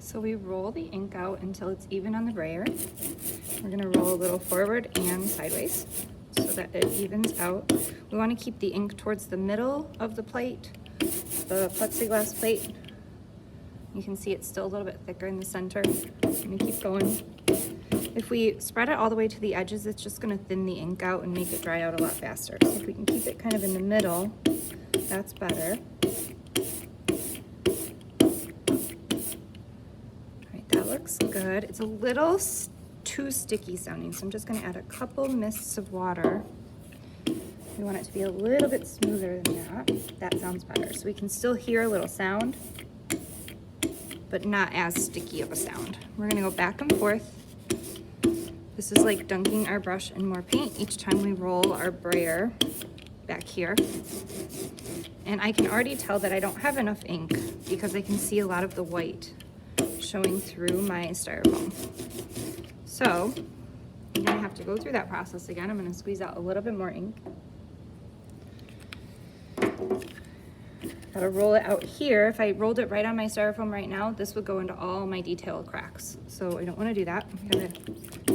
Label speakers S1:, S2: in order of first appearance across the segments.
S1: So we roll the ink out until it's even on the brayer. We're gonna roll a little forward and sideways so that it evens out. We wanna keep the ink towards the middle of the plate, the plexiglass plate. You can see it's still a little bit thicker in the center. I'm gonna keep going. If we spread it all the way to the edges, it's just gonna thin the ink out and make it dry out a lot faster. So if we can keep it kind of in the middle, that's better. That looks good. It's a little too sticky sounding, so I'm just gonna add a couple mists of water. We want it to be a little bit smoother than that. That sounds better. So we can still hear a little sound, but not as sticky of a sound. We're gonna go back and forth. This is like dunking our brush in more paint each time we roll our brayer back here. And I can already tell that I don't have enough ink because I can see a lot of the white showing through my styrofoam. So I'm gonna have to go through that process again. I'm gonna squeeze out a little bit more ink. Gotta roll it out here. If I rolled it right on my styrofoam right now, this would go into all my detail cracks. So I don't wanna do that. I'm gonna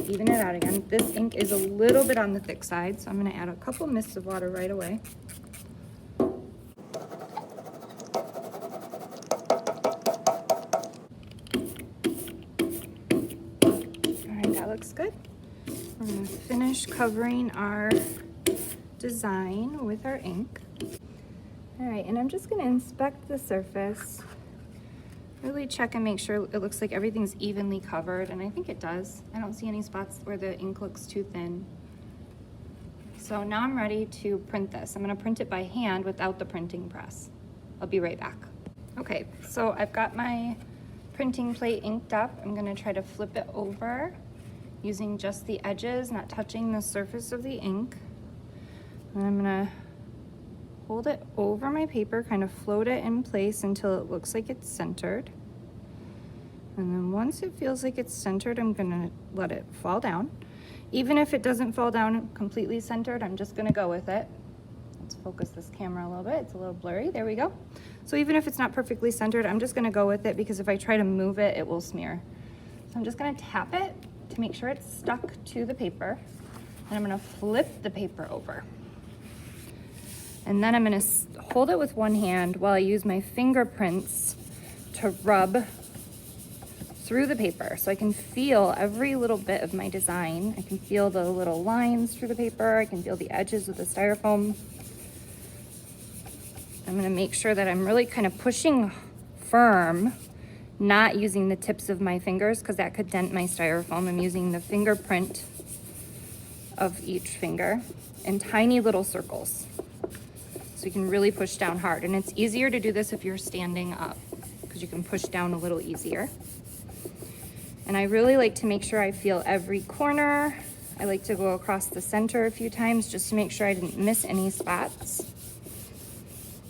S1: even it out again. This ink is a little bit on the thick side, so I'm gonna add a couple mists of water right away. Looks good. We're going to finish covering our design with our ink. All right, and I'm just going to inspect the surface, really check and make sure it looks like everything's evenly covered, and I think it does. I don't see any spots where the ink looks too thin. So now I'm ready to print this. I'm going to print it by hand without the printing press. I'll be right back. Okay, so I've got my printing plate inked up. I'm going to try to flip it over using just the edges, not touching the surface of the ink. And I'm gonna hold it over my paper, kind of float it in place until it looks like it's centered. And then once it feels like it's centered, I'm gonna let it fall down. Even if it doesn't fall down completely centered, I'm just gonna go with it. Let's focus this camera a little bit. It's a little blurry, there we go. So even if it's not perfectly centered, I'm just gonna go with it because if I try to move it, it will smear. So I'm just gonna tap it to make sure it's stuck to the paper. And I'm gonna flip the paper over. And then I'm gonna hold it with one hand while I use my fingerprints to rub through the paper. So I can feel every little bit of my design. I can feel the little lines through the paper. I can feel the edges of the styrofoam. I'm gonna make sure that I'm really kind of pushing firm, not using the tips of my fingers because that could dent my styrofoam. I'm using the fingerprint of each finger in tiny little circles. So you can really push down hard. And it's easier to do this if you're standing up because you can push down a little easier. And I really like to make sure I feel every corner. I like to go across the center a few times just to make sure I didn't miss any spots.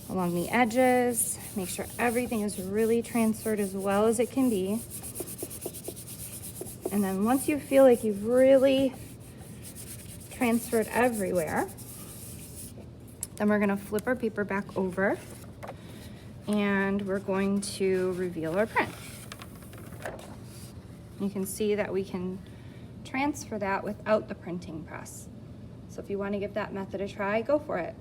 S1: Along the edges, make sure everything is really transferred as well as it can be. And then once you feel like you've really transferred everywhere, then we're gonna flip our paper back over and we're going to reveal our print. You can see that we can transfer that without the printing press. So if you want to give that method a try, go for it.